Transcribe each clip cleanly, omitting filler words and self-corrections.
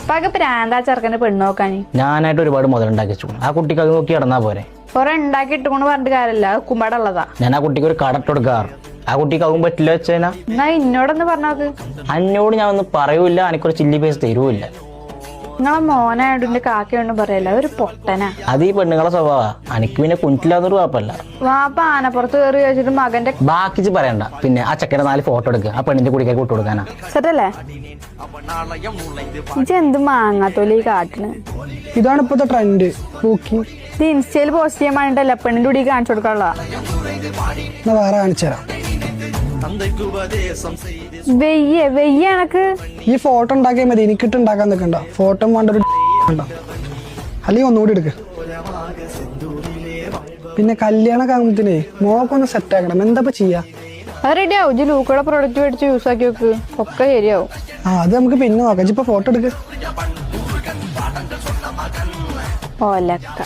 ഇപ്പൊക്കെ പ്രാന്താ ചെറുക്കന്റെ പെണ്ണ് നോക്കാന്. ഞാനായിട്ട് ഒരുപാട് മുതലുണ്ടാക്കി വെച്ചു. ആ കുട്ടിക്ക് അത് നോക്കി കിടന്നാ പോരെ. കൊറേ ഉണ്ടാക്കി ഇട്ടുകൊണ്ട് പറഞ്ഞിട്ട് കാര്യമില്ല, കുമ്പാടുള്ളതാ. ഞാൻ ആ കുട്ടിക്ക് ഒരു കടട്ട് കൊടുക്കാറ്. ആ കുട്ടിക്ക് ആവും പറ്റില്ല വെച്ചാ എന്നാ ഇന്നോടൊന്ന് പറഞ്ഞോക്ക്. അന്നോട് ഞാൻ ഒന്നും പറയൂല, എനിക്കൊരു ചില്ലി പൈസ തരുമില്ല. നിങ്ങളെ മോനായോണ്ട് കാക്കയൊന്നും പറയല്ല, ഒരു പൊട്ടനാ. അത് ഈ പെണ്ണുങ്ങളെ സ്വഭാവ. എനിക്ക് പിന്നെ കുഞ്ഞില്ലാതൊരു കുഴപ്പമില്ല. വാപ്പ ആനപ്പുറത്ത് കയറി വെച്ചിട്ട് മകന്റെ ബാക്കിച്ച് പറയണ്ട. പിന്നെ ആ ചക്കര 4 ഫോട്ടോ എടുക്കുക, ആ പെണ്ണിന്റെ കുടിക്കാർക്ക് വിട്ടു കൊടുക്കാനാ. സെറ്റല്ലേ ഇജെന്ത് മാങ്ങാത്തോലി കാട്ടിന്. ഇതാണ് ഇപ്പോഴത്തെ ട്രെൻഡ്. ഇത് ഇൻസ്റ്റയിൽ പോസ്റ്റ് ചെയ്യാൻ വേണ്ടിട്ടല്ല, പെണ്ണിന്റെ കൂടി കാണിച്ചു കൊടുക്കാനുള്ള. വേറെ കാണിച്ചുതരാം. വെയ്യ എനക്ക് ഈ ഫോട്ടോ ഉണ്ടാക്കിയാൽ മതി, എനിക്കിട്ട് ഉണ്ടാക്കാൻ നിൽക്കണ്ട. ഫോട്ടോ വേണ്ട ഒരു അല്ലെങ്കിൽ ഒന്നുകൂടി എടുക്ക. പിന്നെ കല്യാണ കാമത്തിനെ മോക്കൊന്ന് സെറ്റ് ആക്കണം. എന്താ ചെയ്യാ? അത് റെഡി ആവും. ഇജ് ലൂക്കയുടെ പ്രൊഡക്റ്റ് മേടിച്ച് യൂസ് ആക്കി വെക്ക്, ഒക്കെ ശരിയാവും. അത് നമുക്ക് പിന്നെ നോക്കാം. ഇപ്പൊ ഫോട്ടോ എടുക്ക. ഓലക്ക.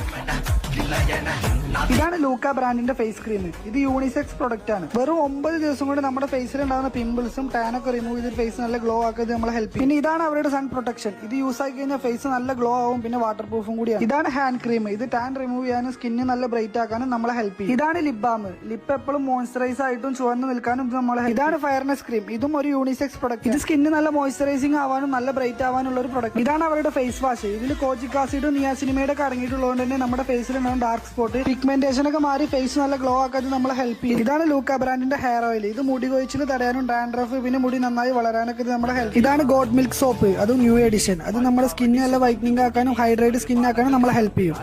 ഇതാണ് ലൂക്ക ബ്രാൻഡിന്റെ ഫേസ് ക്രീം. ഇത് യൂണിസെക്സ് പ്രൊഡക്റ്റ് ആണ്. വെറും 9 ദിവസം കൊണ്ട് നമ്മുടെ ഫേസിൽ ഉണ്ടാകുന്ന പിമ്പിൾസും ടാനൊക്കെ റിമൂവ് ചെയ്ത് ഫേസ് നല്ല ഗ്ലോ ആക്കുന്നത് നമ്മളെ ഹെൽപ്പ് ചെയ്യും. പിന്നെ ഇതാണ് അവരുടെ സൺ പ്രൊട്ടക്ഷൻ. ഇത് യൂസ് ആക്കി കഴിഞ്ഞാൽ ഫേസ് നല്ല ഗ്ലോ ആവും, പിന്നെ വാട്ടർ പ്രൂഫും കൂടിയാണ്. ഇതാണ് ഹാൻഡ് ക്രീം. ഇത് ടാൻ റിമൂവ് ചെയ്യാനും സ്കിന്ന് നല്ല ബ്രൈറ്റ് ആക്കാനും നമ്മളെ ഹെൽപ്പ് ചെയ്യും. ഇതാണ് ലിപ് ബാം. ലിപ്പ് എപ്പോഴും മോയ്സ്ചറൈസ് ആയിട്ടും ചുവന്ന് നിൽക്കാനും ഇത് നമ്മളെ. ഇതാണ് ഫയർനെസ് ക്രീം. ഇതും ഒരു യൂണിസെക്സ് പ്രൊഡക്റ്റ്. ഇത് സ്കിന്ന് നല്ല മോയ്സ്ചറൈസിംഗ് ആവാനും നല്ല ബ്രൈറ്റ് ആവാനുള്ള ഒരു പ്രൊഡക്റ്റ്. ഇതാണ് അവരുടെ ഫേസ് വാഷ്. ഇതിൽ കോജിക് ആസിഡും നിയാസിനിമയുടെ ഒക്കെ അടങ്ങിയിട്ടുള്ളതുകൊണ്ട് തന്നെ നമ്മുടെ ഫേസിൽ ഉണ്ടാകും ഡാർക്ക് സ്പോട്ട്, പിഗ്മെന്റേഷൻ ഒക്കെ മാറി ഫേസ് നല്ല ഗ്ലോ ആക്കാൻ നമ്മളെ ഹെൽപ്പ് ചെയ്യും. ഇതാണ് ലൂക്ക ബ്രാൻഡിന്റെ ഹെയർ ഓയിൽ. ഇത് മുടി കൊഴിച്ചിൽ തടയാനും ഡാൻഡ്രഫ് പിന്നെ മുടി നന്നായി വളരാനൊക്കെ ഇത് നമ്മളെ ഹെൽപ്പ്. ഇതാണ് ഗോഡ് മിൽക്ക് സോപ്പ്. അത് ന്യൂ എഡിഷൻ. അത് നമ്മുടെ സ്കിന്ന് നല്ല വൈറ്റനിങ് ആക്കാനും ഹൈഡ്രേറ്റ് സ്കിൻ ആക്കാനും നമ്മളെ ഹെൽപ്പ് ചെയ്യും.